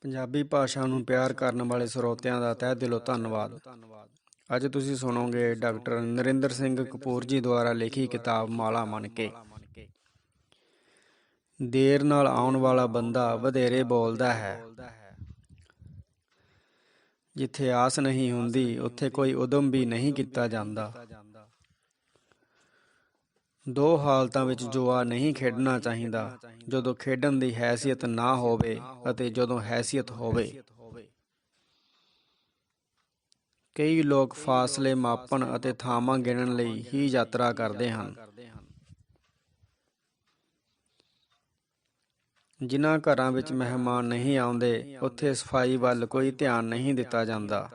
ਪੰਜਾਬੀ ਭਾਸ਼ਾ ਨੂੰ ਪਿਆਰ ਕਰਨ ਵਾਲੇ ਸਰੋਤਿਆਂ ਦਾ ਤਹਿ ਦਿਲੋਂ ਧੰਨਵਾਦ। ਅੱਜ ਤੁਸੀਂ ਸੁਣੋਗੇ ਡਾਕਟਰ ਨਰਿੰਦਰ ਸਿੰਘ ਕਪੂਰ ਜੀ ਦੁਆਰਾ ਲਿਖੀ ਕਿਤਾਬ ਮਾਲਾ ਮਨ ਕੇ। ਦੇਰ ਨਾਲ ਆਉਣ ਵਾਲਾ ਬੰਦਾ ਵਧੇਰੇ ਬੋਲਦਾ ਹੈ। ਜਿੱਥੇ ਆਸ ਨਹੀਂ ਹੁੰਦੀ ਉੱਥੇ ਕੋਈ ਉਦਮ ਵੀ ਨਹੀਂ ਕੀਤਾ ਜਾਂਦਾ। ਦੋ ਹਾਲਤਾਂ ਵਿੱਚ ਜੂਆ ਨਹੀਂ ਖੇਡਣਾ ਚਾਹੀਦਾ, ਜਦੋਂ ਖੇਡਣ ਦੀ ਹੈਸੀਅਤ ਨਾ ਹੋਵੇ ਅਤੇ ਜਦੋਂ ਹੈਸੀਅਤ ਹੋਵੇ। ਕਈ ਲੋਕ ਫਾਸਲੇ ਮਾਪਣ ਅਤੇ ਥਾਵਾਂ ਗਿਣਨ ਲਈ ਹੀ ਯਾਤਰਾ ਕਰਦੇ ਹਨ। ਜਿਨ੍ਹਾਂ ਘਰਾਂ ਵਿੱਚ ਮਹਿਮਾਨ ਨਹੀਂ ਆਉਂਦੇ, ਉੱਥੇ ਸਫਾਈ ਵੱਲ ਕੋਈ ਧਿਆਨ ਨਹੀਂ ਦਿੱਤਾ ਜਾਂਦਾ।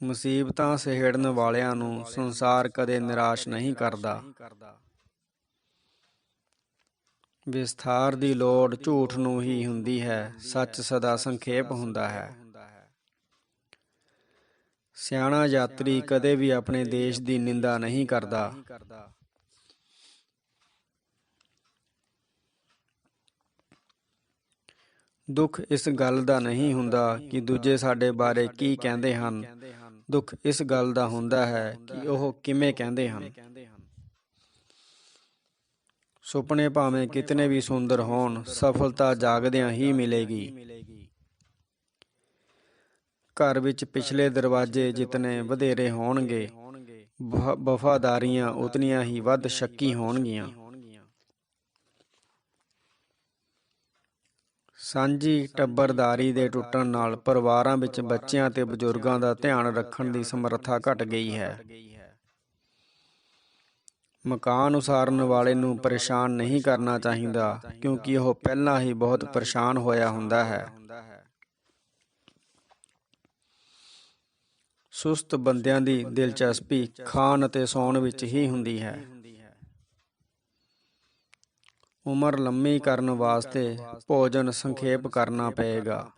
ਮੁਸੀਬਤਾਂ ਸਹੇੜਨ ਵਾਲਿਆਂ ਨੂੰ ਸੰਸਾਰ ਕਦੇ ਨਿਰਾਸ਼ ਨਹੀਂ ਕਰਦਾ। ਵਿਸਥਾਰ ਦੀ ਲੋੜ ਝੂਠ ਨੂੰ ਹੀ ਹੁੰਦੀ ਹੈ, ਸੱਚ ਸਦਾ ਸੰਖੇਪ ਹੁੰਦਾ ਹੈ। ਸਿਆਣਾ ਯਾਤਰੀ ਕਦੇ ਵੀ ਆਪਣੇ ਦੇਸ਼ ਦੀ ਨਿੰਦਾ ਨਹੀਂ ਕਰਦਾ। ਦੁੱਖ ਇਸ ਗੱਲ ਦਾ ਨਹੀਂ ਹੁੰਦਾ ਕਿ ਦੂਜੇ ਸਾਡੇ ਬਾਰੇ ਕੀ ਕਹਿੰਦੇ ਹਨ, ਦੁੱਖ ਇਸ ਗੱਲ ਦਾ ਹੁੰਦਾ ਹੈ ਕਿ ਉਹ ਕਿਵੇਂ ਕਹਿੰਦੇ ਹਨ। ਸੁਪਨੇ ਭਾਵੇਂ ਕਿਤਨੇ ਵੀ ਸੁੰਦਰ ਹੋਣ, ਸਫਲਤਾ ਜਾਗਦਿਆਂ ਹੀ ਮਿਲੇਗੀ। ਘਰ ਵਿੱਚ ਪਿਛਲੇ ਦਰਵਾਜ਼ੇ ਜਿਤਨੇ ਵਧੇਰੇ ਹੋਣਗੇ, ਵਫ਼ਾਦਾਰੀਆਂ ਉਤਨੀਆਂ ਹੀ ਵੱਧ ਸ਼ੱਕੀ ਹੋਣਗੀਆਂ। ਸਾਂਝੀ ਟੱਬਰਦਾਰੀ ਦੇ ਟੁੱਟਣ ਨਾਲ ਪਰਿਵਾਰਾਂ ਵਿੱਚ ਬੱਚਿਆਂ ਤੇ ਬਜ਼ੁਰਗਾਂ ਦਾ ਧਿਆਨ ਰੱਖਣ ਦੀ ਸਮਰੱਥਾ ਘਟ ਗਈ ਹੈ। ਮਕਾਨ ਉਸਾਰਨ ਵਾਲੇ ਨੂੰ ਪਰੇਸ਼ਾਨ ਨਹੀਂ ਕਰਨਾ ਚਾਹੀਦਾ, ਕਿਉਂਕਿ ਉਹ ਪਹਿਲਾਂ ਹੀ ਬਹੁਤ ਪਰੇਸ਼ਾਨ ਹੋਇਆ ਹੁੰਦਾ ਹੈ। ਸੁਸਤ ਬੰਦਿਆਂ ਦੀ ਦਿਲਚਸਪੀ ਖਾਣ ਅਤੇ ਸੌਣ ਵਿੱਚ ਹੀ ਹੁੰਦੀ ਹੈ। ਉਮਰ ਲੰਮੀ ਕਰਨ ਵਾਸਤੇ ਭੋਜਨ ਸੰਖੇਪ ਕਰਨਾ ਪਏਗਾ।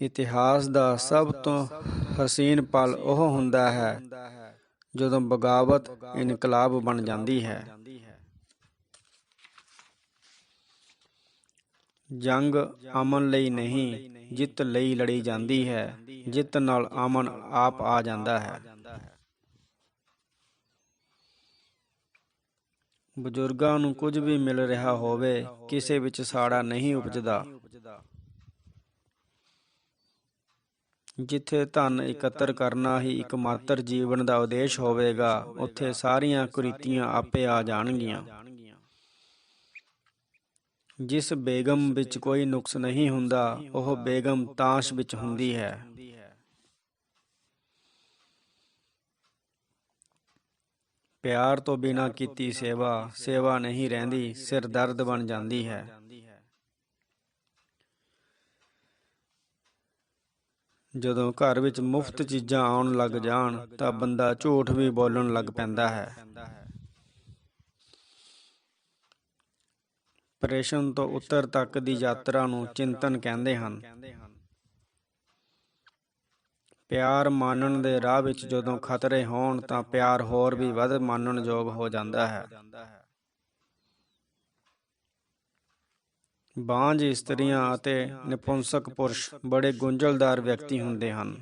ਇਤਿਹਾਸ ਦਾ ਸਭ ਤੋਂ ਹਸੀਨ ਪਲ ਉਹ ਹੁੰਦਾ ਹੈ ਜਦੋਂ ਬਗਾਵਤ ਇਨਕਲਾਬ ਬਣ ਜਾਂਦੀ ਹੈ। ਜੰਗ ਅਮਨ ਲਈ ਨਹੀਂ, ਜਿੱਤ ਲਈ ਲੜੀ ਜਾਂਦੀ ਹੈ। ਜਿੱਤ ਨਾਲ ਅਮਨ ਆਪ ਆ ਜਾਂਦਾ ਹੈ। ਬਜ਼ੁਰਗਾਂ ਨੂੰ ਕੁਝ ਵੀ ਮਿਲ ਰਿਹਾ ਹੋਵੇ, ਕਿਸੇ ਵਿੱਚ ਸਾੜਾ ਨਹੀਂ ਉਪਜਦਾ। ਜਿੱਥੇ ਧਨ ਇਕੱਤਰ ਕਰਨਾ ਹੀ ਇਕਮਾਤਰ ਜੀਵਨ ਦਾ ਉਦੇਸ਼ ਹੋਵੇਗਾ, ਉੱਥੇ ਸਾਰੀਆਂ ਕੁਰੀਤੀਆਂ ਆਪੇ ਆ ਜਾਣਗੀਆਂ। ਜਿਸ ਬੇਗਮ ਵਿੱਚ ਕੋਈ ਨੁਕਸ ਨਹੀਂ ਹੁੰਦਾ, ਉਹ ਬੇਗਮ ਤਾਸ਼ ਵਿੱਚ ਹੁੰਦੀ ਹੈ। ਪਿਆਰ ਤੋਂ ਬਿਨਾਂ ਕੀਤੀ ਸੇਵਾ, ਸੇਵਾ ਨਹੀਂ ਰਹਿੰਦੀ, ਸਿਰ ਦਰਦ ਬਣ ਜਾਂਦੀ ਹੈ। ਜਦੋਂ ਘਰ ਵਿੱਚ ਮੁਫਤ ਚੀਜ਼ਾਂ ਆਉਣ ਲੱਗ ਜਾਣ ਤਾਂ ਬੰਦਾ ਝੂਠ ਵੀ ਬੋਲਣ ਲੱਗ ਪੈਂਦਾ ਹੈ। ਪ੍ਰਸ਼ਨ ਤੋਂ ਉੱਤਰ ਤੱਕ ਦੀ ਯਾਤਰਾ ਨੂੰ ਚਿੰਤਨ ਕਹਿੰਦੇ ਹਨ। ਪਿਆਰ ਮਾਨਣ ਦੇ ਰਾਹ ਵਿੱਚ ਜਦੋਂ ਖਤਰੇ ਹੋਣ ਤਾਂ ਪਿਆਰ ਹੋਰ ਵੀ ਵੱਧ ਮਾਨਣ ਯੋਗ ਹੋ ਜਾਂਦਾ ਹੈ। ਬਾਂਝ ਇਸਤਰੀਆਂ ਅਤੇ ਨਿਪੁੰਸਕ ਪੁਰਸ਼ ਬੜੇ ਗੁੰਝਲਦਾਰ ਵਿਅਕਤੀ ਹੁੰਦੇ ਹਨ।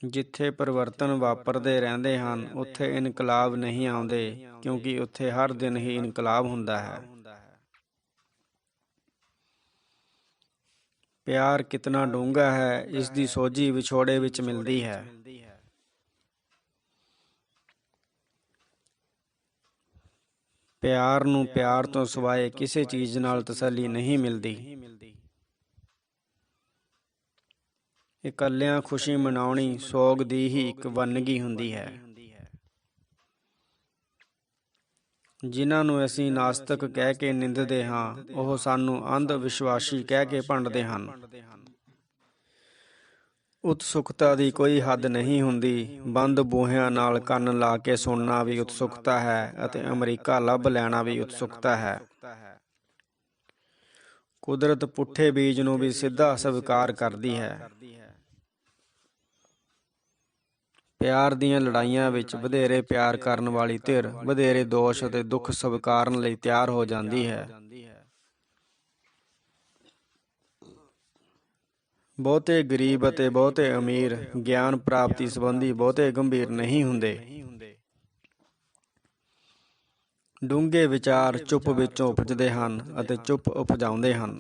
ਜਿੱਥੇ ਪਰਿਵਰਤਨ ਵਾਪਰਦੇ ਰਹਿੰਦੇ ਹਨ, ਉੱਥੇ ਇਨਕਲਾਬ ਨਹੀਂ ਆਉਂਦੇ, ਕਿਉਂਕਿ ਉੱਥੇ ਹਰ ਦਿਨ ਹੀ ਇਨਕਲਾਬ ਹੁੰਦਾ ਹੈ। ਪਿਆਰ ਕਿਤਨਾ ਡੂੰਘਾ ਹੈ, ਇਸ ਦੀ ਸੋਝੀ ਵਿਛੋੜੇ ਵਿੱਚ ਮਿਲਦੀ ਹੈ। ਪਿਆਰ ਨੂੰ ਪਿਆਰ ਤੋਂ ਸਿਵਾਏ ਕਿਸੇ ਚੀਜ਼ ਨਾਲ ਤਸੱਲੀ ਨਹੀਂ ਮਿਲਦੀ। ਇਕੱਲਿਆਂ ਖੁਸ਼ੀ ਮਨਾਉਣੀ ਸੋਗ ਦੀ ਹੀ ਇੱਕ ਵੰਨਗੀ ਹੁੰਦੀ ਹੈ। ਜਿਨ੍ਹਾਂ ਨੂੰ ਅਸੀਂ ਨਾਸਤਿਕ ਕਹਿ ਕੇ ਨਿੰਦਦੇ ਹਾਂ, ਉਹ ਸਾਨੂੰ ਅੰਧ ਵਿਸ਼ਵਾਸੀ ਕਹਿ ਕੇ ਭੰਡਦੇ ਹਨ। ਉਤਸੁਕਤਾ ਦੀ ਕੋਈ ਹੱਦ ਨਹੀਂ ਹੁੰਦੀ। ਬੰਦ ਬੂਹਿਆਂ ਨਾਲ ਕੰਨ ਲਾ ਕੇ ਸੁਣਨਾ ਵੀ ਉਤਸੁਕਤਾ ਹੈ ਅਤੇ ਅਮਰੀਕਾ ਲੱਭ ਲੈਣਾ ਵੀ ਉਤਸੁਕਤਾ ਹੈ। ਕੁਦਰਤ ਪੁੱਠੇ ਬੀਜ ਨੂੰ ਵੀ ਸਿੱਧਾ ਸਵੀਕਾਰ ਕਰਦੀ ਹੈ। ਪਿਆਰ ਦੀਆਂ ਲੜਾਈਆਂ ਵਿੱਚ ਵਧੇਰੇ ਪਿਆਰ ਕਰਨ ਵਾਲੀ ਧਿਰ ਵਧੇਰੇ ਦੋਸ਼ ਅਤੇ ਦੁੱਖ ਸਵੀਕਾਰਨ ਲਈ ਤਿਆਰ ਹੋ ਜਾਂਦੀ ਹੈ। ਬਹੁਤੇ ਗਰੀਬ ਅਤੇ ਬਹੁਤੇ ਅਮੀਰ ਗਿਆਨ ਪ੍ਰਾਪਤੀ ਸੰਬੰਧੀ ਬਹੁਤੇ ਗੰਭੀਰ ਨਹੀਂ ਹੁੰਦੇ। ਡੂੰਘੇ ਵਿਚਾਰ ਚੁੱਪ ਵਿੱਚੋਂ ਉਪਜਦੇ ਹਨ ਅਤੇ ਚੁੱਪ ਉਪਜਾਉਂਦੇ ਹਨ।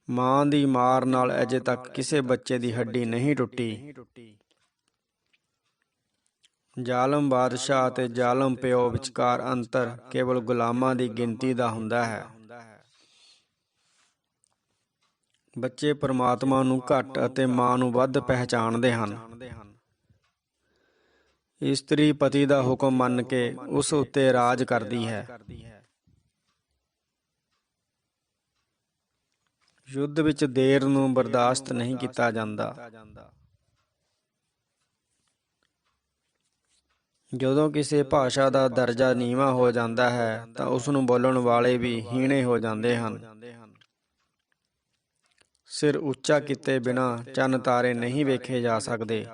ਮਾਂ ਦੀ ਮਾਰ ਨਾਲ ਅਜੇ ਤੱਕ ਕਿਸੇ ਬੱਚੇ ਦੀ ਹੱਡੀ ਨਹੀਂ ਟੁੱਟੀ। ਜ਼ਾਲਮ ਬਾਦਸ਼ਾਹ ਅਤੇ ਜ਼ਾਲਮ ਪਿਓ ਵਿਚਕਾਰ ਅੰਤਰ ਕੇਵਲ ਗੁਲਾਮਾਂ ਦੀ ਗਿਣਤੀ ਦਾ ਹੁੰਦਾ ਹੈ। ਬੱਚੇ ਪਰਮਾਤਮਾ ਨੂੰ ਘੱਟ ਅਤੇ ਮਾਂ ਨੂੰ ਵੱਧ ਪਹਿਚਾਣਦੇ ਹਨ। ਇਸਤਰੀ ਪਤੀ ਦਾ ਹੁਕਮ ਮੰਨ ਕੇ ਉਸ ਉੱਤੇ ਰਾਜ ਕਰਦੀ ਹੈ। ਯੁੱਧ ਵਿੱਚ ਦੇਰ ਨੂੰ ਬਰਦਾਸ਼ਤ ਨਹੀਂ ਕੀਤਾ ਜਾਂਦਾ। ਜਦੋਂ ਕਿਸੇ ਭਾਸ਼ਾ ਦਾ ਦਰਜਾ ਨੀਵਾਂ ਹੋ ਜਾਂਦਾ ਹੈ ਤਾਂ ਉਸ ਨੂੰ ਬੋਲਣ ਵਾਲੇ ਵੀ ਹੀਣੇ ਹੋ ਜਾਂਦੇ ਹਨ। ਸਿਰ ਉੱਚਾ ਕੀਤੇ ਬਿਨਾਂ ਚੰਨ ਤਾਰੇ ਨਹੀਂ ਵੇਖੇ ਜਾ ਸਕਦੇ।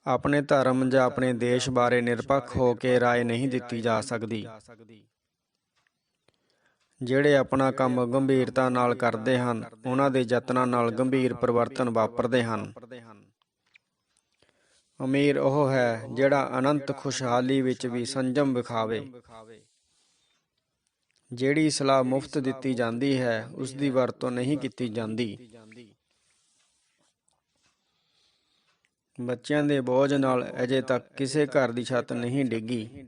ਆਪਣੇ ਧਰਮ ਜਾਂ ਆਪਣੇ ਦੇਸ਼ ਬਾਰੇ ਨਿਰਪੱਖ ਹੋ ਕੇ ਰਾਏ ਨਹੀਂ ਦਿੱਤੀ ਜਾ ਸਕਦੀ। ਜਿਹੜੇ ਆਪਣਾ ਕੰਮ ਗੰਭੀਰਤਾ ਨਾਲ ਕਰਦੇ ਹਨ, ਉਹਨਾਂ ਦੇ ਯਤਨਾਂ ਨਾਲ ਗੰਭੀਰ ਪਰਿਵਰਤਨ ਵਾਪਰਦੇ ਹਨ। ਅਮੀਰ ਉਹ ਹੈ ਜਿਹੜਾ ਅਨੰਤ ਖੁਸ਼ਹਾਲੀ ਵਿੱਚ ਵੀ ਸੰਜਮ ਵਿਖਾਵੇ। ਜਿਹੜੀ ਸਲਾਹ ਮੁਫ਼ਤ ਦਿੱਤੀ ਜਾਂਦੀ ਹੈ, ਉਸ ਦੀ ਵਰਤੋਂ ਨਹੀਂ ਕੀਤੀ ਜਾਂਦੀ। ਬੱਚਿਆਂ ਦੇ ਬੋਝ ਨਾਲ ਅਜੇ ਤੱਕ ਕਿਸੇ ਘਰ ਦੀ ਛੱਤ ਨਹੀਂ ਡਿੱਗੀ।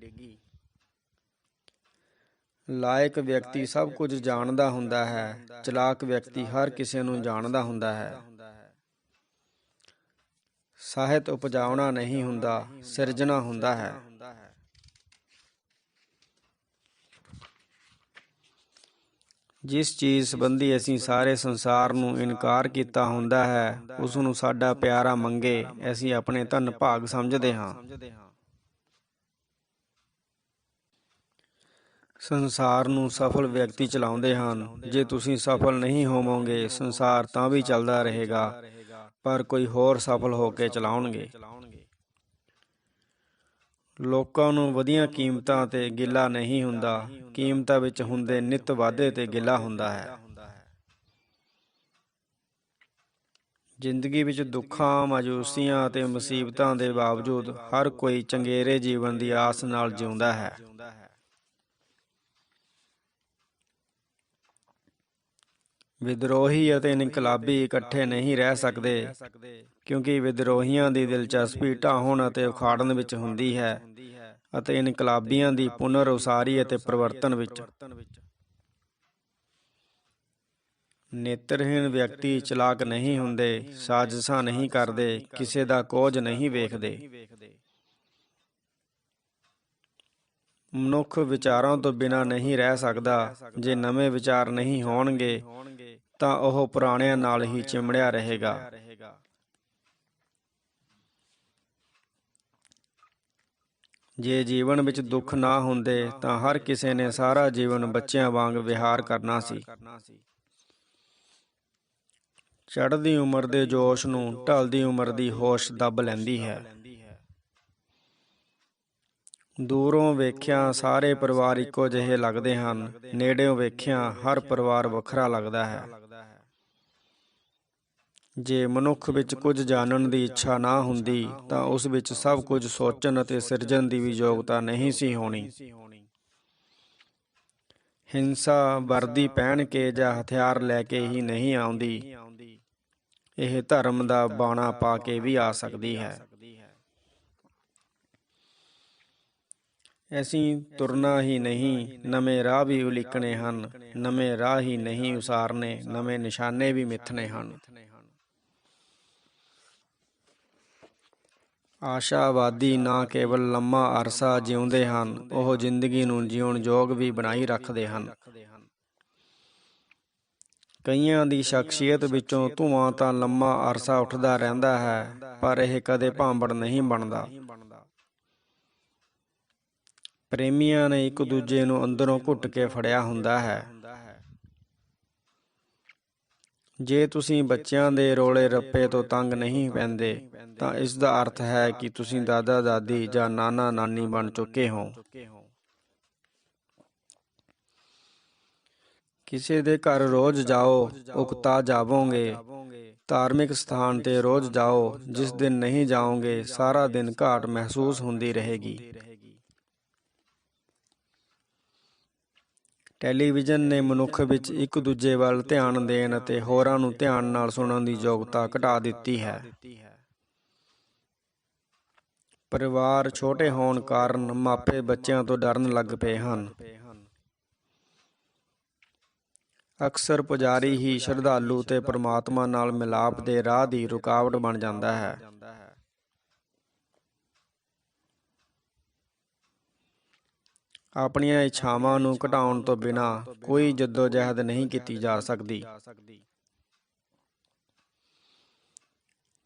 ਲਾਇਕ ਵਿਅਕਤੀ ਸਭ ਕੁਝ ਜਾਣਦਾ ਹੁੰਦਾ ਹੈ। ਚਲਾਕ ਵਿਅਕਤੀ ਹਰ ਕਿਸੇ ਨੂੰ ਜਾਣਦਾ ਹੁੰਦਾ ਹੈ। ਸਾਹਿਤ ਉਪਜਾਉਣਾ ਨਹੀਂ ਹੁੰਦਾ, ਸਿਰਜਣਾ ਹੁੰਦਾ ਹੈ। ਜਿਸ ਚੀਜ਼ ਸੰਬੰਧੀ ਅਸੀਂ ਸਾਰੇ ਸੰਸਾਰ ਨੂੰ ਇਨਕਾਰ ਕੀਤਾ ਹੁੰਦਾ ਹੈ, ਉਸ ਨੂੰ ਸਾਡਾ ਪਿਆਰਾ ਮੰਗੇ ਅਸੀਂ ਆਪਣੇ ਧਨ ਭਾਗ ਸਮਝਦੇ ਹਾਂ। ਸੰਸਾਰ ਨੂੰ ਸਫਲ ਵਿਅਕਤੀ ਚਲਾਉਂਦੇ ਹਨ। ਜੇ ਤੁਸੀਂ ਸਫਲ ਨਹੀਂ ਹੋਵੋਗੇ, ਸੰਸਾਰ ਤਾਂ ਵੀ ਚੱਲਦਾ ਰਹੇਗਾ, ਪਰ ਕੋਈ ਹੋਰ ਸਫਲ ਹੋ ਕੇ ਚਲਾਉਣਗੇ। ਲੋਕਾਂ ਨੂੰ ਵਧੀਆਂ ਕੀਮਤਾਂ 'ਤੇ ਗਿਲਾ ਨਹੀਂ ਹੁੰਦਾ, ਕੀਮਤਾਂ ਵਿੱਚ ਹੁੰਦੇ ਨਿੱਤ ਵਾਧੇ 'ਤੇ ਗਿਲਾ ਹੁੰਦਾ ਹੈ। ਜ਼ਿੰਦਗੀ ਵਿੱਚ ਦੁੱਖਾਂ, ਮਾਯੂਸੀਆਂ ਅਤੇ ਮੁਸੀਬਤਾਂ ਦੇ ਬਾਵਜੂਦ ਹਰ ਕੋਈ ਚੰਗੇਰੇ ਜੀਵਨ ਦੀ ਆਸ ਨਾਲ ਜਿਉਂਦਾ ਹੈ। ਵਿਦਰੋਹੀ ਅਤੇ ਇਨਕਲਾਬੀ ਇਕੱਠੇ ਨਹੀਂ ਰਹਿ ਸਕਦੇ, ਕਿਉਂਕਿ ਵਿਦਰੋਹੀਆਂ ਦੀ ਦਿਲਚਸਪੀ ਢਾਹੁਣ ਅਤੇ ਉਖਾੜਨ ਵਿੱਚ ਹੁੰਦੀ ਹੈ ਅਤੇ ਇਨਕਲਾਬੀਆਂ ਦੀ ਪੁਨਰ ਉਸਾਰੀ ਅਤੇ ਪਰਿਵਰਤਨ ਵਿੱਚ। ਨੇਤਰਹੀਣ ਵਿਅਕਤੀ ਚਲਾਕ ਨਹੀਂ ਹੁੰਦੇ, ਸਾਜ਼ਿਸ਼ਾਂ ਨਹੀਂ ਕਰਦੇ, ਕਿਸੇ ਦਾ ਕੋਝ ਨਹੀਂ ਵੇਖਦੇ। ਮਨੁੱਖ ਵਿਚਾਰਾਂ ਤੋਂ ਬਿਨਾਂ ਨਹੀਂ ਰਹਿ ਸਕਦਾ। ਜੇ ਨਵੇਂ ਵਿਚਾਰ ਨਹੀਂ ਹੋਣਗੇ ਤਾਂ ਉਹ ਪੁਰਾਣਿਆਂ ਨਾਲ ਹੀ ਚਿੰਬੜਿਆ ਰਹੇਗਾ। ਜੇ ਜੀਵਨ ਵਿੱਚ ਦੁੱਖ ਨਾ ਹੁੰਦੇ ਤਾਂ ਹਰ ਕਿਸੇ ਨੇ ਸਾਰਾ ਜੀਵਨ ਬੱਚਿਆਂ ਵਾਂਗ ਵਿਹਾਰ ਕਰਨਾ ਸੀ। ਚੜ੍ਹਦੀ ਉਮਰ ਦੇ ਜੋਸ਼ ਨੂੰ ਢਲਦੀ ਉਮਰ ਦੀ ਹੋਸ਼ ਦੱਬ ਲੈਂਦੀ ਹੈ। ਦੂਰੋਂ ਵੇਖਿਆਂ ਸਾਰੇ ਪਰਿਵਾਰ ਇੱਕੋ ਜਿਹੇ ਲੱਗਦੇ ਹਨ, ਨੇੜਿਓਂ ਵੇਖਿਆਂ ਹਰ ਪਰਿਵਾਰ ਵੱਖਰਾ ਲੱਗਦਾ ਹੈ। ਜੇ ਮਨੁੱਖ ਵਿੱਚ ਕੁਝ ਜਾਣਨ ਦੀ ਇੱਛਾ ਨਾ ਹੁੰਦੀ ਤਾਂ ਉਸ ਵਿੱਚ ਸਭ ਕੁਝ ਸੋਚਣ ਅਤੇ ਸਿਰਜਣ ਦੀ ਵੀ ਯੋਗਤਾ ਨਹੀਂ ਸੀ ਹੋਣੀ। ਹਿੰਸਾ ਵਰਦੀ ਪਹਿਨ ਕੇ ਜਾਂ ਹਥਿਆਰ ਲੈ ਕੇ ਹੀ ਨਹੀਂ ਆਉਂਦੀ, ਇਹ ਧਰਮ ਦਾ ਬਾਣਾ ਪਾ ਕੇ ਵੀ ਆ ਸਕਦੀ ਹੈ। ਅਸੀਂ ਤੁਰਨਾ ਹੀ ਨਹੀਂ, ਨਵੇਂ ਰਾਹ ਵੀ ਉਲੀਕਣੇ ਹਨ। ਨਵੇਂ ਰਾਹ ਹੀ ਨਹੀਂ ਉਸਾਰਨੇ, ਨਵੇਂ ਨਿਸ਼ਾਨੇ ਵੀ ਮਿੱਥਣੇ ਹਨ। ਆਸ਼ਾਵਾਦੀ ਨਾ ਕੇਵਲ ਲੰਮਾ ਅਰਸਾ ਜਿਉਂਦੇ ਹਨ, ਉਹ ਜ਼ਿੰਦਗੀ ਨੂੰ ਜਿਉਣ ਯੋਗ ਵੀ ਬਣਾਈ ਰੱਖਦੇ ਹਨ। ਕਈਆਂ ਦੀ ਸ਼ਖਸੀਅਤ ਵਿੱਚੋਂ ਧੂੰਆਂ ਤਾਂ ਲੰਮਾ ਅਰਸਾ ਉੱਠਦਾ ਰਹਿੰਦਾ ਹੈ, ਪਰ ਇਹ ਕਦੇ ਭਾਂਬੜ ਨਹੀਂ ਬਣਦਾ। ਪ੍ਰੇਮੀਆਂ ਨੇ ਇੱਕ ਦੂਜੇ ਨੂੰ ਅੰਦਰੋਂ ਘੁੱਟ ਕੇ ਫੜਿਆ ਹੁੰਦਾ ਹੈ। ਜੇ ਤੁਸੀਂ ਬੱਚਿਆਂ ਦੇ ਰੋਲੇ ਰੱਪੇ ਤੋਂ ਤੰਗ ਨਹੀਂ ਪੈਂਦੇ ਤਾਂ ਇਸ ਦਾ ਅਰਥ ਹੈ ਕਿ ਤੁਸੀਂ ਦਾਦਾ ਦਾਦੀ ਜਾਂ ਨਾਨਾ ਨਾਨੀ ਬਣ ਚੁੱਕੇ ਹੋ। ਕਿਸੇ ਦੇ ਘਰ ਰੋਜ਼ ਜਾਓ, ਉਕਤਾ ਜਾਵੋਗੇ। ਧਾਰਮਿਕ ਸਥਾਨ ਤੇ ਰੋਜ਼ ਜਾਓ, ਜਿਸ ਦਿਨ ਨਹੀਂ ਜਾਓਗੇ ਸਾਰਾ ਦਿਨ ਘਾਟ ਮਹਿਸੂਸ ਹੁੰਦੀ ਰਹੇਗੀ। ਟੈਲੀਵਿਜ਼ਨ ਨੇ ਮਨੁੱਖ ਵਿੱਚ ਇੱਕ ਦੂਜੇ ਵੱਲ ਧਿਆਨ ਦੇਣ ਅਤੇ ਹੋਰਾਂ ਨੂੰ ਧਿਆਨ ਨਾਲ ਸੁਣਨ ਦੀ ਯੋਗਤਾ ਘਟਾ ਦਿੱਤੀ ਹੈ। ਪਰਿਵਾਰ ਛੋਟੇ ਹੋਣ ਕਾਰਨ ਮਾਪੇ ਬੱਚਿਆਂ ਤੋਂ ਡਰਨ ਲੱਗ ਪਏ ਹਨ। ਅਕਸਰ ਪੁਜਾਰੀ ਹੀ ਸ਼ਰਧਾਲੂ ਤੇ ਪਰਮਾਤਮਾ ਨਾਲ ਮਿਲਾਪ ਦੇ ਰਾਹ ਦੀ ਰੁਕਾਵਟ ਬਣ ਜਾਂਦਾ ਹੈ। ਆਪਣੀਆਂ ਇੱਛਾਵਾਂ ਨੂੰ ਘਟਾਉਣ ਤੋਂ ਬਿਨਾਂ ਕੋਈ ਜੱਦੋ-ਜਹਿਦ ਨਹੀਂ ਕੀਤੀ ਜਾ ਸਕਦੀ।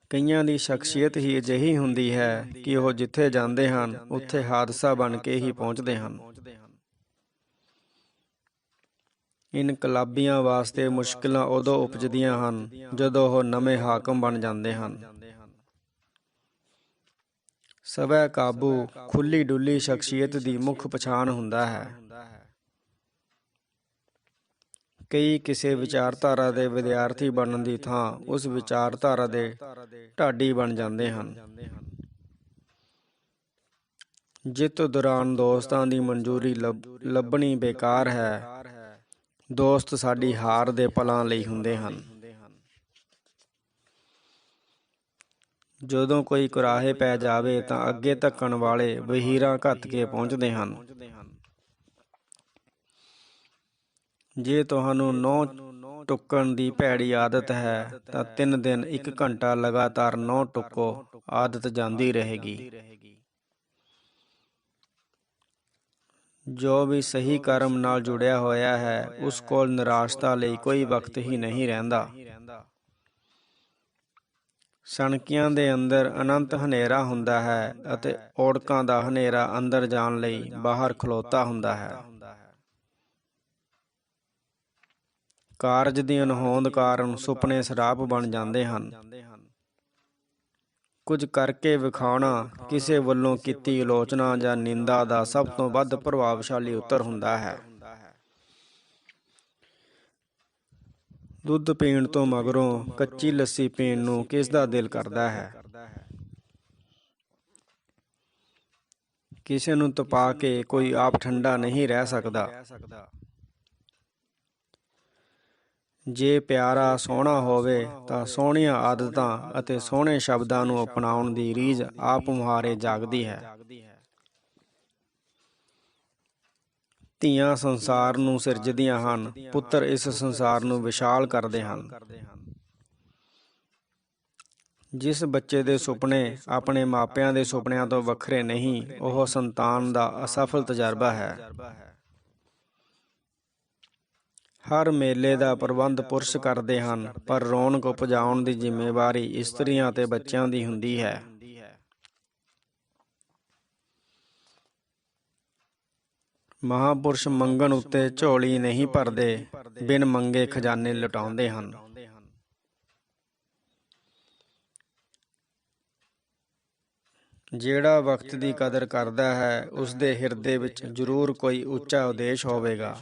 ਕਈਆਂ ਦੀ ਸ਼ਖਸੀਅਤ ਹੀ ਅਜਿਹੀ ਹੁੰਦੀ ਹੈ ਕਿ ਉਹ ਜਿੱਥੇ ਜਾਂਦੇ ਹਨ ਉੱਥੇ ਹਾਦਸਾ ਬਣ ਕੇ ਹੀ ਪਹੁੰਚਦੇ ਹਨ। ਇਨਕਲਾਬੀਆਂ ਵਾਸਤੇ ਮੁਸ਼ਕਿਲਾਂ ਉਦੋਂ ਉਪਜਦੀਆਂ ਹਨ ਜਦੋਂ ਉਹ ਨਵੇਂ ਹਾਕਮ ਬਣ ਜਾਂਦੇ ਹਨ। ਸਵੈ ਕਾਬੂ ਖੁੱਲੀ ਡੁੱਲੀ ਸ਼ਖਸੀਅਤ ਦੀ ਮੁੱਖ ਪਛਾਣ ਹੁੰਦਾ ਹੈ। ਕਈ ਕਿਸੇ ਵਿਚਾਰਧਾਰਾ ਦੇ ਵਿਦਿਆਰਥੀ ਬਣਨ ਦੀ ਥਾਂ ਉਸ ਵਿਚਾਰਧਾਰਾ ਦੇ ਢਾਡੀ ਬਣ ਜਾਂਦੇ ਹਨ। ਜਿੱਤ ਦੌਰਾਨ ਦੋਸਤਾਂ ਦੀ ਮਨਜ਼ੂਰੀ ਲੱਭਣੀ ਬੇਕਾਰ ਹੈ। ਦੋਸਤ ਸਾਡੀ ਹਾਰ ਦੇ ਪਲਾਂ ਲਈ ਹੁੰਦੇ ਹਨ। ਜਦੋਂ ਕੋਈ ਕੁਰਾਹੇ ਪੈ ਜਾਵੇ ਤਾਂ ਅੱਗੇ ਧੱਕਣ ਵਾਲੇ ਵਹੀਰਾਂ ਘੱਤ ਕੇ ਪਹੁੰਚਦੇ ਹਨ। ਜੇ ਤੁਹਾਨੂੰ ਨਹੁੰ ਟੁੱਕਣ ਦੀ ਭੈੜੀ ਆਦਤ ਹੈ ਤਾਂ 3 ਦਿਨ 1 ਘੰਟਾ ਲਗਾਤਾਰ ਨਹੁੰ ਟੁੱਕੋ, ਆਦਤ ਜਾਂਦੀ ਰਹੇਗੀ। ਜੋ ਵੀ ਸਹੀ ਕਰਮ ਨਾਲ ਜੁੜਿਆ ਹੋਇਆ ਹੈ ਉਸ ਕੋਲ ਨਿਰਾਸ਼ਤਾ ਲਈ ਕੋਈ ਵਕਤ ਹੀ ਨਹੀਂ ਰਹਿੰਦਾ। ਸਣਕੀਆਂ ਦੇ ਅੰਦਰ ਅਨੰਤ ਹਨੇਰਾ ਹੁੰਦਾ ਹੈ ਅਤੇ ਓੜਕਾਂ ਦਾ ਹਨੇਰਾ ਅੰਦਰ ਜਾਣ ਲਈ ਬਾਹਰ ਖਲੋਤਾ ਹੁੰਦਾ ਹੈ। ਕਾਰਜ ਦੀ ਅਣਹੋਂਦ ਕਾਰਨ ਸੁਪਨੇ ਸਰਾਪ ਬਣ ਜਾਂਦੇ ਹਨ। ਕੁਝ ਕਰਕੇ ਵਿਖਾਉਣਾ ਕਿਸੇ ਵੱਲੋਂ ਕੀਤੀ ਆਲੋਚਨਾ ਜਾਂ ਨਿੰਦਾ ਦਾ ਸਭ ਤੋਂ ਵੱਧ ਪ੍ਰਭਾਵਸ਼ਾਲੀ ਉੱਤਰ ਹੁੰਦਾ ਹੈ। ਦੁੱਧ ਪੀਣ ਤੋਂ ਮਗਰੋਂ ਕੱਚੀ ਲੱਸੀ ਪੀਣ ਨੂੰ ਕਿਸ ਦਾ ਦਿਲ ਕਰਦਾ ਹੈ। ਕਿਸੇ ਨੂੰ ਤਪਾ ਕੇ ਕੋਈ ਆਪ ਠੰਡਾ ਨਹੀਂ ਰਹਿ ਸਕਦਾ। ਜੇ ਪਿਆਰਾ ਸੋਹਣਾ ਹੋਵੇ ਤਾਂ ਸੋਹਣੀਆਂ ਆਦਤਾਂ ਅਤੇ ਸੋਹਣੇ ਸ਼ਬਦਾਂ ਨੂੰ ਅਪਣਾਉਣ ਦੀ ਰੀਝ ਆਪ ਮੁਹਾਰੇ ਜਾਗਦੀ ਹੈ। ਧੀਆਂ ਸੰਸਾਰ ਨੂੰ ਸਿਰਜਦੀਆਂ ਹਨ, ਪੁੱਤਰ ਇਸ ਸੰਸਾਰ ਨੂੰ ਵਿਸ਼ਾਲ ਕਰਦੇ ਹਨ। ਜਿਸ ਬੱਚੇ ਦੇ ਸੁਪਨੇ ਆਪਣੇ ਮਾਪਿਆਂ ਦੇ ਸੁਪਨਿਆਂ ਤੋਂ ਵੱਖਰੇ ਨਹੀਂ, ਉਹ ਸੰਤਾਨ ਦਾ ਅਸਫਲ ਤਜਰਬਾ ਹੈ। ਹਰ ਮੇਲੇ ਦਾ ਪ੍ਰਬੰਧ ਪੁਰਸ਼ ਕਰਦੇ ਹਨ, ਪਰ ਰੌਣਕ ਉਪਜਾਉਣ ਦੀ ਜ਼ਿੰਮੇਵਾਰੀ ਇਸਤਰੀਆਂ ਅਤੇ ਬੱਚਿਆਂ ਦੀ ਹੁੰਦੀ ਹੈ। ਮਹਾਂਪੁਰਸ਼ ਮੰਗਣ ਉੱਤੇ ਝੋਲੀ ਨਹੀਂ ਭਰਦੇ, ਬਿਨ ਮੰਗੇ ਖਜ਼ਾਨੇ ਲੁਟਾਉਂਦੇ ਹਨ। ਜਿਹੜਾ ਵਕਤ ਦੀ ਕਦਰ ਕਰਦਾ ਹੈ ਉਸ ਦੇ ਹਿਰਦੇ ਵਿੱਚ ਜ਼ਰੂਰ ਕੋਈ ਉੱਚਾ ਉਦੇਸ਼ ਹੋਵੇਗਾ।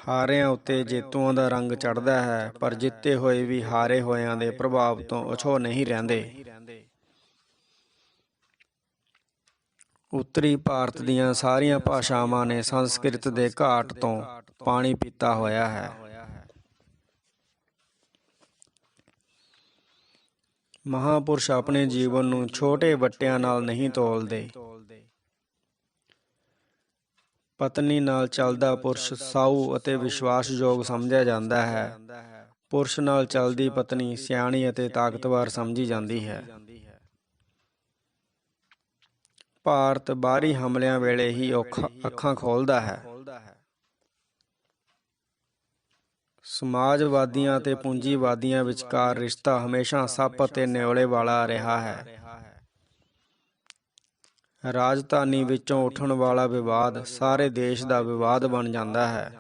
ਹਾਰਿਆਂ ਉੱਤੇ ਜੇਤੂਆਂ ਦਾ ਰੰਗ ਚੜ੍ਹਦਾ ਹੈ, ਪਰ ਜਿੱਤੇ ਹੋਏ ਵੀ ਹਾਰੇ ਹੋਇਆਂ ਦੇ ਪ੍ਰਭਾਵ ਤੋਂ ਅਛੋਹ ਨਹੀਂ ਰਹਿੰਦੇ। ਉੱਤਰੀ ਭਾਰਤ ਦੀਆਂ ਸਾਰੀਆਂ ਭਾਸ਼ਾਵਾਂ ਨੇ ਸੰਸਕ੍ਰਿਤ ਦੇ ਘਾਟ ਤੋਂ ਪਾਣੀ ਪੀਤਾ ਹੋਇਆ ਹੈ। ਮਹਾਂਪੁਰਸ਼ ਆਪਣੇ ਜੀਵਨ ਨੂੰ ਛੋਟੇ ਵੱਟਿਆਂ ਨਾਲ ਨਹੀਂ ਤੋਲਦੇ। ਪਤਨੀ ਨਾਲ ਚੱਲਦਾ ਪੁਰਸ਼ ਸਾਊ ਅਤੇ ਵਿਸ਼ਵਾਸਯੋਗ ਸਮਝਿਆ ਜਾਂਦਾ ਹੈ। ਪੁਰਸ਼ ਨਾਲ ਚੱਲਦੀ ਪਤਨੀ ਸਿਆਣੀ ਅਤੇ ਤਾਕਤਵਰ ਸਮਝੀ ਜਾਂਦੀ ਹੈ। ਭਾਰਤ ਬਾਹਰੀ ਹਮਲਿਆਂ ਵੇਲੇ ਹੀ ਅੱਖਾਂ ਖੋਲ੍ਹਦਾ ਹੈ। ਸਮਾਜਵਾਦੀਆਂ ਅਤੇ ਪੂੰਜੀਵਾਦੀਆਂ ਵਿਚਕਾਰ ਰਿਸ਼ਤਾ ਹਮੇਸ਼ਾ ਸੱਪ ਅਤੇ ਨਿਓਲੇ ਵਾਲਾ ਰਿਹਾ ਹੈ। ਰਾਜਧਾਨੀ ਵਿੱਚੋਂ ਉੱਠਣ ਵਾਲਾ ਵਿਵਾਦ ਸਾਰੇ ਦੇਸ਼ ਦਾ ਵਿਵਾਦ ਬਣ ਜਾਂਦਾ ਹੈ।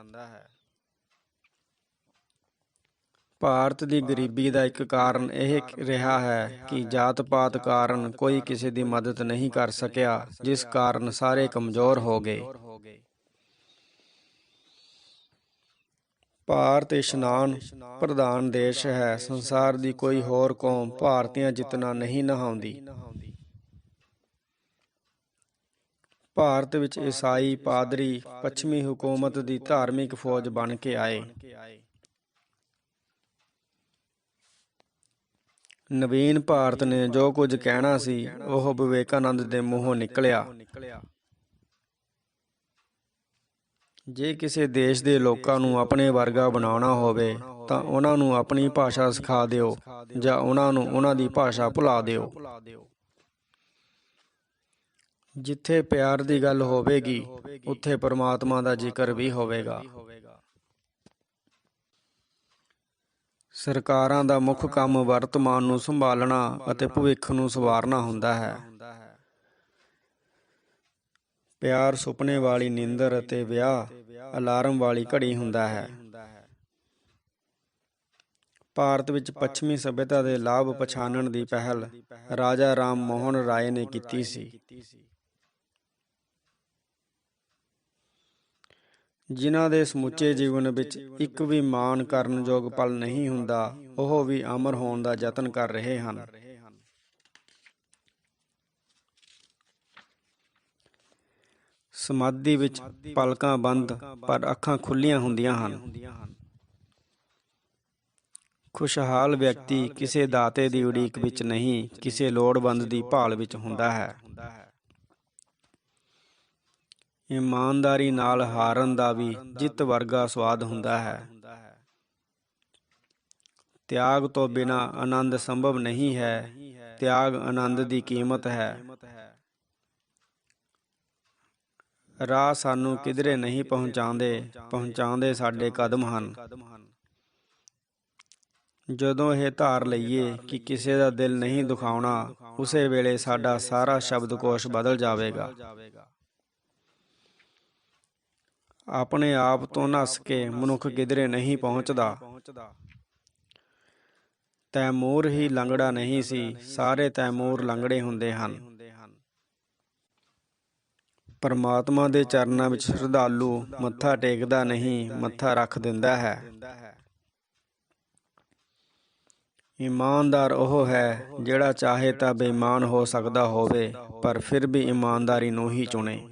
ਭਾਰਤ ਦੀ ਗਰੀਬੀ ਦਾ ਇੱਕ ਕਾਰਨ ਇਹ ਰਿਹਾ ਹੈ ਕਿ ਜਾਤ-ਪਾਤ ਕਾਰਨ ਕੋਈ ਕਿਸੇ ਦੀ ਮਦਦ ਨਹੀਂ ਕਰ ਸਕਿਆ, ਜਿਸ ਕਾਰਨ ਸਾਰੇ ਕਮਜ਼ੋਰ ਹੋ ਗਏ। ਭਾਰਤ ਇਸ਼ਨਾਨ ਪ੍ਰਧਾਨ ਦੇਸ਼ ਹੈ। ਸੰਸਾਰ ਦੀ ਕੋਈ ਹੋਰ ਕੌਮ ਭਾਰਤੀਆਂ ਜਿਤਨਾ ਨਹੀਂ ਨਹਾਉਂਦੀ। ਭਾਰਤ ਵਿੱਚ ਈਸਾਈ ਪਾਦਰੀ ਪੱਛਮੀ ਹਕੂਮਤ ਦੀ ਧਾਰਮਿਕ ਫੌਜ ਬਣ ਕੇ ਆਏ। ਨਵੀਨ ਭਾਰਤ ਨੇ ਜੋ ਕੁਝ ਕਹਿਣਾ ਸੀ, ਉਹ ਵਿਵੇਕਾਨੰਦ ਦੇ ਮੂੰਹੋਂ ਨਿਕਲਿਆ। ਜੇ ਕਿਸੇ ਦੇਸ਼ ਦੇ ਲੋਕਾਂ ਨੂੰ ਆਪਣੇ ਵਰਗਾ ਬਣਾਉਣਾ ਹੋਵੇ ਤਾਂ ਉਹਨਾਂ ਨੂੰ ਆਪਣੀ ਭਾਸ਼ਾ ਸਿਖਾ ਦਿਓ ਜਾਂ ਉਹਨਾਂ ਨੂੰ ਉਹਨਾਂ ਦੀ ਭਾਸ਼ਾ ਭੁਲਾ ਦਿਓ। ਜਿੱਥੇ ਪਿਆਰ ਦੀ ਗੱਲ ਹੋਵੇਗੀ, ਉੱਥੇ ਪਰਮਾਤਮਾ ਦਾ ਜ਼ਿਕਰ ਵੀ ਹੋਵੇਗਾ। ਸਰਕਾਰਾਂ ਦਾ ਮੁੱਖ ਕੰਮ ਵਰਤਮਾਨ ਨੂੰ ਸੰਭਾਲਣਾ ਅਤੇ ਭਵਿੱਖ ਨੂੰ ਸੰਵਾਰਨਾ ਹੁੰਦਾ ਹੈ। ਪਿਆਰ ਸੁਪਨੇ ਵਾਲੀ ਨੀਂਦਰ ਅਤੇ ਵਿਆਹ ਅਲਾਰਮ ਵਾਲੀ ਘੜੀ ਹੁੰਦਾ ਹੈ। ਭਾਰਤ ਵਿੱਚ ਪੱਛਮੀ ਸੱਭਿਅਤਾ ਦੇ ਲਾਭ ਪਛਾਣਨ ਦੀ ਪਹਿਲ ਰਾਜਾ ਰਾਮ ਮੋਹਨ ਰਾਏ ਨੇ ਕੀਤੀ ਸੀ। ਜਿਨ੍ਹਾਂ ਦੇ ਸਮੁੱਚੇ ਜੀਵਨ ਵਿੱਚ ਇੱਕ ਵੀ ਮਾਣ ਕਰਨ ਯੋਗ ਪਲ ਨਹੀਂ ਹੁੰਦਾ, ਉਹ ਵੀ ਅਮਰ ਹੋਣ ਦਾ ਯਤਨ ਕਰ ਰਹੇ ਹਨ। ਸਮਾਧੀ ਵਿੱਚ ਪਲਕਾਂ ਬੰਦ ਪਰ ਅੱਖਾਂ ਖੁੱਲ੍ਹੀਆਂ ਹੁੰਦੀਆਂ ਹਨ। ਖੁਸ਼ਹਾਲ ਵਿਅਕਤੀ ਕਿਸੇ ਦਾਤੇ ਦੀ ਉਡੀਕ ਵਿੱਚ ਨਹੀਂ, ਕਿਸੇ ਲੋੜਵੰਦ ਦੀ ਭਾਲ ਵਿੱਚ ਹੁੰਦਾ ਹੈ। ਇਮਾਨਦਾਰੀ ਨਾਲ ਹਾਰਨ ਦਾ ਵੀ ਜਿੱਤ ਵਰਗਾ ਸਵਾਦ ਹੁੰਦਾ ਹੈ। ਤਿਆਗ ਤੋਂ ਬਿਨਾਂ ਆਨੰਦ ਸੰਭਵ ਨਹੀਂ ਹੈ। ਤਿਆਗ ਆਨੰਦ ਦੀ ਕੀਮਤ ਹੈ। ਰਾਹ ਸਾਨੂੰ ਕਿਧਰੇ ਨਹੀਂ ਪਹੁੰਚਾਉਂਦੇ ਸਾਡੇ ਕਦਮ ਹਨ। ਜਦੋਂ ਇਹ ਧਾਰ ਲਈਏ ਕਿ ਕਿਸੇ ਦਾ ਦਿਲ ਨਹੀਂ ਦੁਖਾਉਣਾ, ਉਸੇ ਵੇਲੇ ਸਾਡਾ ਸਾਰਾ ਸ਼ਬਦਕੋਸ਼ ਬਦਲ ਜਾਵੇਗਾ। ਆਪਣੇ ਆਪ ਤੋਂ ਨੱਸ ਕੇ ਮਨੁੱਖ ਕਿਧਰੇ ਨਹੀਂ ਪਹੁੰਚਦਾ। ਤੈਮੂਰ ਹੀ ਲੰਗੜਾ ਨਹੀਂ ਸੀ, ਸਾਰੇ ਤੈਮੂਰ ਲੰਗੜੇ ਹੁੰਦੇ ਹਨ। ਪਰਮਾਤਮਾ ਦੇ ਚਰਨਾਂ ਵਿੱਚ ਸ਼ਰਧਾਲੂ ਮੱਥਾ ਟੇਕਦਾ ਨਹੀਂ, ਮੱਥਾ ਰੱਖ ਦਿੰਦਾ ਹੈ। ਇਮਾਨਦਾਰ ਉਹ ਹੈ ਜਿਹੜਾ ਚਾਹੇ ਤਾਂ ਬੇਈਮਾਨ ਹੋ ਸਕਦਾ ਹੋਵੇ, ਪਰ ਫਿਰ ਵੀ ਇਮਾਨਦਾਰੀ ਨੂੰ ਹੀ ਚੁਣੇ।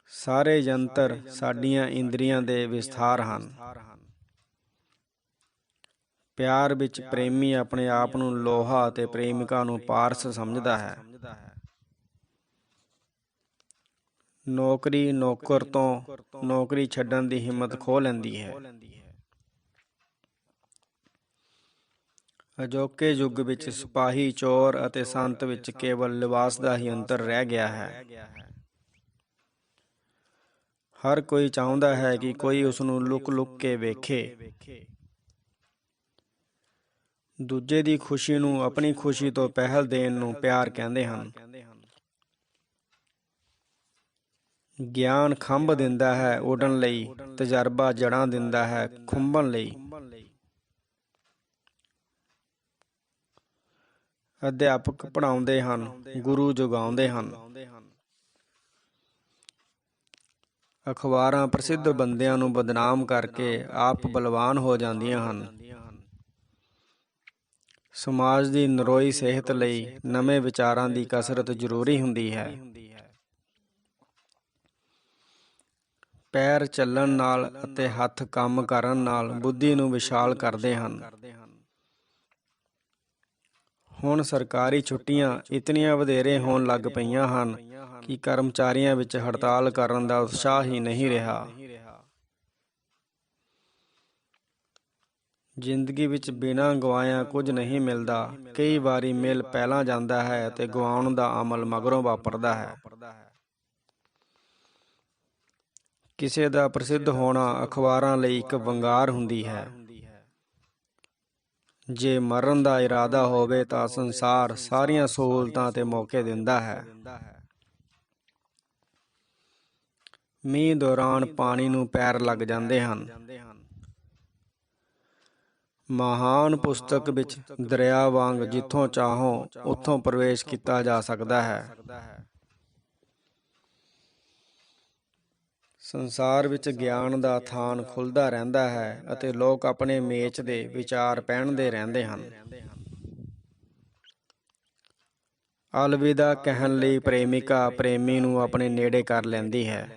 ਸਾਰੇ ਯੰਤਰ ਸਾਡੀਆਂ ਇੰਦਰੀਆਂ ਦੇ ਵਿਸਥਾਰ ਹਨ। ਪਿਆਰ ਵਿੱਚ ਪ੍ਰੇਮੀ ਆਪਣੇ ਆਪ ਨੂੰ ਲੋਹਾ ਅਤੇ ਪ੍ਰੇਮਿਕਾ ਨੂੰ ਪਾਰਸ ਸਮਝਦਾ ਹੈ। ਨੌਕਰੀ ਨੌਕਰ ਤੋਂ ਨੌਕਰੀ ਛੱਡਣ ਦੀ ਹਿੰਮਤ ਖੋਹ ਲੈਂਦੀ ਹੈ। ਅਜੋਕੇ ਯੁੱਗ ਵਿੱਚ ਸਿਪਾਹੀ, ਚੋਰ ਅਤੇ ਸੰਤ ਵਿੱਚ ਕੇਵਲ ਲਿਬਾਸ ਦਾ ਹੀ ਅੰਤਰ ਰਹਿ ਗਿਆ ਹੈ। ਹਰ ਕੋਈ ਚਾਹੁੰਦਾ ਹੈ ਕਿ ਕੋਈ ਉਸਨੂੰ ਲੁਕ-ਲੁਕ ਕੇ ਵੇਖੇ। ਦੂਜੇ ਦੀ ਖੁਸ਼ੀ ਨੂੰ ਆਪਣੀ ਖੁਸ਼ੀ ਤੋਂ ਪਹਿਲ ਦੇਣ ਨੂੰ ਪਿਆਰ ਕਹਿੰਦੇ ਹਨ। ਗਿਆਨ ਖੰਭ ਦਿੰਦਾ ਹੈ ਉੱਡਣ ਲਈ, ਤਜਰਬਾ ਜੜ੍ਹਾਂ ਦਿੰਦਾ ਹੈ ਖੁੰਭਣ ਲਈ। ਅਧਿਆਪਕ ਪੜ੍ਹਾਉਂਦੇ ਹਨ, ਗੁਰੂ ਜਗਾਉਂਦੇ ਹਨ। ਅਖਬਾਰਾਂ ਪ੍ਰਸਿੱਧ ਬੰਦਿਆਂ ਨੂੰ ਬਦਨਾਮ ਕਰਕੇ ਆਪ ਬਲਵਾਨ ਹੋ ਜਾਂਦੀਆਂ ਹਨ। ਸਮਾਜ ਦੀ ਨਰੋਈ ਸਿਹਤ ਲਈ ਨਵੇਂ ਵਿਚਾਰਾਂ ਦੀ ਕਸਰਤ ਜ਼ਰੂਰੀ ਹੁੰਦੀ ਹੈ। ਪੈਰ ਚੱਲਣ ਨਾਲ ਅਤੇ ਹੱਥ ਕੰਮ ਕਰਨ ਨਾਲ ਬੁੱਧੀ ਨੂੰ ਵਿਸ਼ਾਲ ਕਰਦੇ ਹਨ। ਹੁਣ ਸਰਕਾਰੀ ਛੁੱਟੀਆਂ ਇਤਨੀਆਂ ਵਧੇਰੇ ਹੋਣ ਲੱਗ ਪਈਆਂ ਹਨ ਕਿ ਕਰਮਚਾਰੀਆਂ ਵਿੱਚ ਹੜਤਾਲ ਕਰਨ ਦਾ ਉਤਸ਼ਾਹ ਹੀ ਨਹੀਂ ਰਿਹਾ। ਜ਼ਿੰਦਗੀ ਵਿੱਚ ਬਿਨਾਂ ਗਵਾਇਆਂ ਕੁਝ ਨਹੀਂ ਮਿਲਦਾ। ਕਈ ਵਾਰੀ ਮਿਲ ਪਹਿਲਾਂ ਜਾਂਦਾ ਹੈ ਅਤੇ ਗਵਾਉਣ ਦਾ ਅਮਲ ਮਗਰੋਂ ਵਾਪਰਦਾ ਹੈ। ਕਿਸੇ ਦਾ ਪ੍ਰਸਿੱਧ ਹੋਣਾ ਅਖਬਾਰਾਂ ਲਈ ਇੱਕ ਵੰਗਾਰ ਹੁੰਦੀ ਹੈ। ਜੇ ਮਰਨ ਦਾ ਇਰਾਦਾ ਹੋਵੇ ਤਾਂ ਸੰਸਾਰ ਸਾਰੀਆਂ ਸਹੂਲਤਾਂ ਅਤੇ ਮੌਕੇ ਦਿੰਦਾ ਹੈ। ਮੀਂਹ ਦੌਰਾਨ ਪਾਣੀ ਨੂੰ ਪੈਰ ਲੱਗ ਜਾਂਦੇ ਹਨ। ਮਹਾਨ ਪੁਸਤਕ ਵਿੱਚ ਦਰਿਆ ਵਾਂਗ ਜਿੱਥੋਂ ਚਾਹੋ ਉੱਥੋਂ ਪ੍ਰਵੇਸ਼ ਕੀਤਾ ਜਾ ਸਕਦਾ ਹੈ। ਸੰਸਾਰ ਵਿੱਚ ਗਿਆਨ ਦਾ ਥਾਨ ਖੁੱਲ੍ਹਦਾ ਰਹਿੰਦਾ ਹੈ ਅਤੇ ਲੋਕ ਆਪਣੇ ਮੇਚ ਦੇ ਵਿਚਾਰ ਪਹਿਨਦੇ ਰਹਿੰਦੇ ਹਨ। ਅਲਵਿਦਾ ਕਹਿਣ ਲਈ ਪ੍ਰੇਮਿਕਾ ਪ੍ਰੇਮੀ ਨੂੰ ਆਪਣੇ ਨੇੜੇ ਕਰ ਲੈਂਦੀ ਹੈ।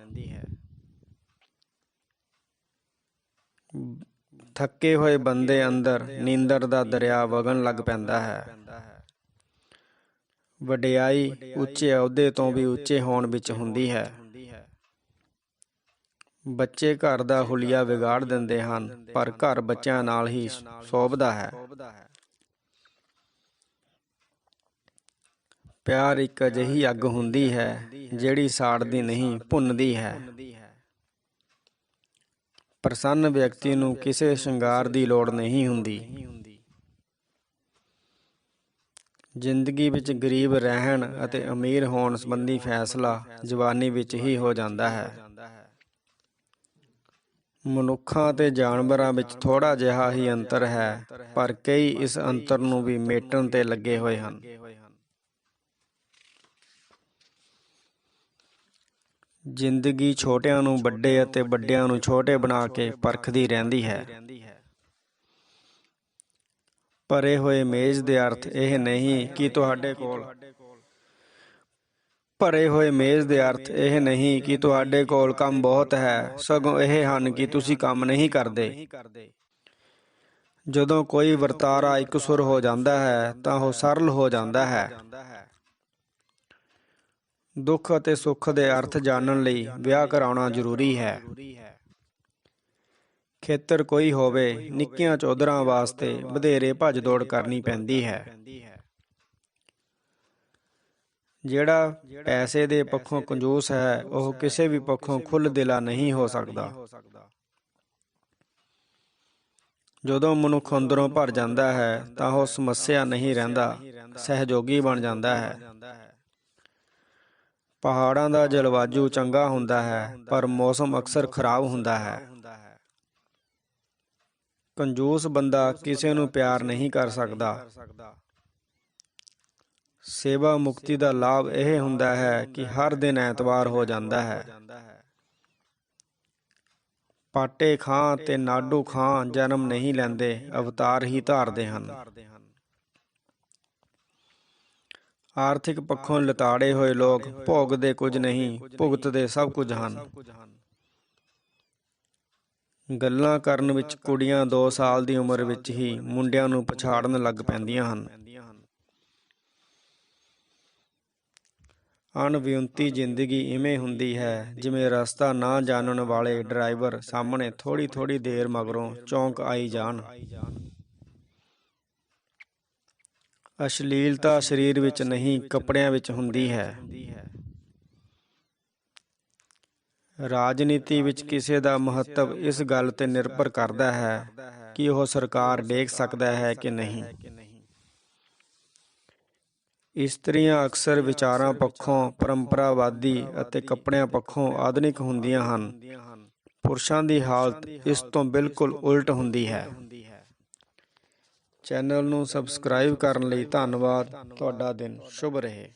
ਥੱਕੇ ਹੋਏ ਬੰਦੇ ਅੰਦਰ ਨੀਂਦਰ ਦਾ ਦਰਿਆ ਵਗਣ ਲੱਗ ਪੈਂਦਾ ਹੈ। ਵਡਿਆਈ ਉੱਚੇ ਅਹੁਦੇ ਤੋਂ ਵੀ ਉੱਚੇ ਹੋਣ ਵਿੱਚ ਹੁੰਦੀ ਹੈ। ਬੱਚੇ ਘਰ ਦਾ ਹੁਲੀਆ ਵਿਗਾੜ ਦਿੰਦੇ ਹਨ, ਪਰ ਘਰ ਬੱਚਿਆਂ ਨਾਲ ਹੀ ਸ਼ੋਭਦਾ ਹੈ। ਪਿਆਰ ਇੱਕ ਅਜਿਹੀ ਅੱਗ ਹੁੰਦੀ ਹੈ ਜਿਹੜੀ ਸਾੜਦੀ ਨਹੀਂ, ਭੁੰਨਦੀ ਹੈ। ਪ੍ਰਸੰਨ ਵਿਅਕਤੀ ਨੂੰ ਕਿਸੇ ਸ਼ਿੰਗਾਰ ਦੀ ਲੋੜ ਨਹੀਂ ਹੁੰਦੀ। ਜ਼ਿੰਦਗੀ ਵਿੱਚ ਗਰੀਬ ਰਹਿਣ ਅਤੇ ਅਮੀਰ ਹੋਣ ਸੰਬੰਧੀ ਫੈਸਲਾ ਜਵਾਨੀ ਵਿੱਚ ਹੀ ਹੋ ਜਾਂਦਾ ਹੈ। ਮਨੁੱਖਾਂ ਅਤੇ ਜਾਨਵਰਾਂ ਵਿੱਚ ਥੋੜ੍ਹਾ ਜਿਹਾ ਹੀ ਅੰਤਰ ਹੈ, ਪਰ ਕਈ ਇਸ ਅੰਤਰ ਨੂੰ ਵੀ ਮੇਟਣ 'ਤੇ ਲੱਗੇ ਹੋਏ ਹਨ। ਜ਼ਿੰਦਗੀ ਛੋਟਿਆਂ ਨੂੰ ਵੱਡੇ ਅਤੇ ਵੱਡਿਆਂ ਨੂੰ ਛੋਟੇ ਬਣਾ ਕੇ ਪਰਖਦੀ ਰਹਿੰਦੀ ਹੈ। ਭਰੇ ਹੋਏ ਮੇਜ਼ ਦੇ ਅਰਥ ਇਹ ਨਹੀਂ ਕਿ ਤੁਹਾਡੇ ਕੋਲ ਕੰਮ ਬਹੁਤ ਹੈ, ਸਗੋਂ ਇਹ ਹਨ ਕਿ ਤੁਸੀਂ ਕੰਮ ਨਹੀਂ ਕਰਦੇ। ਜਦੋਂ ਕੋਈ ਵਰਤਾਰਾ ਇਕਸੁਰ ਹੋ ਜਾਂਦਾ ਹੈ ਤਾਂ ਉਹ ਸਰਲ ਹੋ ਜਾਂਦਾ ਹੈ। ਦੁੱਖ ਅਤੇ ਸੁੱਖ ਦੇ ਅਰਥ ਜਾਣਨ ਲਈ ਵਿਆਹ ਕਰਾਉਣਾ ਜ਼ਰੂਰੀ ਹੈ। ਖੇਤਰ ਕੋਈ ਹੋਵੇ, ਨਿੱਕੀਆਂ ਚੌਧਰਾਂ ਵਾਸਤੇ ਵਧੇਰੇ ਭੱਜ ਦੌੜ ਕਰਨੀ ਪੈਂਦੀ ਹੈ। ਜਿਹੜਾ ਪੈਸੇ ਦੇ ਪੱਖੋਂ ਕੰਜੂਸ ਹੈ, ਉਹ ਕਿਸੇ ਵੀ ਪੱਖੋਂ ਖੁੱਲ੍ਹ ਦਿਲਾ ਨਹੀਂ ਹੋ ਸਕਦਾ। ਜਦੋਂ ਮਨੁੱਖ ਅੰਦਰੋਂ ਭਰ ਜਾਂਦਾ ਹੈ ਤਾਂ ਉਹ ਸਮੱਸਿਆ ਨਹੀਂ ਰਹਿੰਦਾ, ਸਹਿਯੋਗੀ ਬਣ ਜਾਂਦਾ ਹੈ। ਪਹਾੜਾਂ ਦਾ ਜਲਵਾਯੂ ਚੰਗਾ ਹੁੰਦਾ ਹੈ, ਪਰ ਮੌਸਮ ਅਕਸਰ ਖਰਾਬ ਹੁੰਦਾ ਹੈ। ਕੰਜੂਸ ਬੰਦਾ ਕਿਸੇ ਨੂੰ ਪਿਆਰ ਨਹੀਂ ਕਰ ਸਕਦਾ। ਸੇਵਾ ਮੁਕਤੀ ਦਾ ਲਾਭ ਇਹ ਹੁੰਦਾ ਹੈ ਕਿ ਹਰ ਦਿਨ ਐਤਵਾਰ ਹੋ ਜਾਂਦਾ ਹੈ। ਪਾਟੇ ਖਾਂ ਤੇ ਨਾਡੂ ਖਾਂ ਜਨਮ ਨਹੀਂ ਲੈਂਦੇ, ਅਵਤਾਰ ਹੀ ਧਾਰਦੇ ਹਨ। ਆਰਥਿਕ ਪੱਖੋਂ ਲਿਤਾੜੇ ਹੋਏ ਲੋਕ ਭੋਗਦੇ ਕੁਝ ਨਹੀਂ, ਭੁਗਤਦੇ ਸਭ ਕੁਝ ਹਨ। ਗੱਲਾਂ ਕਰਨ ਵਿੱਚ ਕੁੜੀਆਂ 2 ਸਾਲ ਦੀ ਉਮਰ ਵਿੱਚ ਹੀ ਮੁੰਡਿਆਂ ਨੂੰ ਪਛਾੜਨ ਲੱਗ ਪੈਂਦੀਆਂ ਹਨ। ਅਣਵਿਉਂਤੀ ਜ਼ਿੰਦਗੀ ਇਵੇਂ ਹੁੰਦੀ ਹੈ ਜਿਵੇਂ ਰਸਤਾ ਨਾ ਜਾਣਨ ਵਾਲੇ ਡਰਾਈਵਰ ਸਾਹਮਣੇ ਥੋੜ੍ਹੀ ਦੇਰ ਮਗਰੋਂ ਚੌਂਕ ਆਈ ਜਾਣ। ਅਸ਼ਲੀਲਤਾ ਸਰੀਰ ਵਿੱਚ ਨਹੀਂ, ਕੱਪੜਿਆਂ ਵਿੱਚ ਹੁੰਦੀ ਹੈ। ਰਾਜਨੀਤੀ ਵਿੱਚ ਕਿਸੇ ਦਾ ਮਹੱਤਵ ਇਸ ਗੱਲ 'ਤੇ ਨਿਰਭਰ ਕਰਦਾ ਹੈ ਕਿ ਉਹ ਸਰਕਾਰ ਡੇਗ ਸਕਦਾ ਹੈ ਕਿ ਨਹੀਂ। ਇਸਤਰੀਆਂ ਅਕਸਰ ਵਿਚਾਰਾਂ ਪੱਖੋਂ ਪਰੰਪਰਾਵਾਦੀ ਅਤੇ ਕੱਪੜਿਆਂ ਪੱਖੋਂ ਆਧੁਨਿਕ ਹੁੰਦੀਆਂ ਹਨ। ਪੁਰਸ਼ਾਂ ਦੀ ਹਾਲਤ ਇਸ ਤੋਂ ਬਿਲਕੁਲ ਉਲਟ ਹੁੰਦੀ ਹੈ। ਚੈਨਲ ਨੂੰ ਸਬਸਕ੍ਰਾਈਬ ਕਰਨ ਲਈ ਧੰਨਵਾਦ। ਤੁਹਾਡਾ ਦਿਨ ਸ਼ੁਭ ਰਹੇ।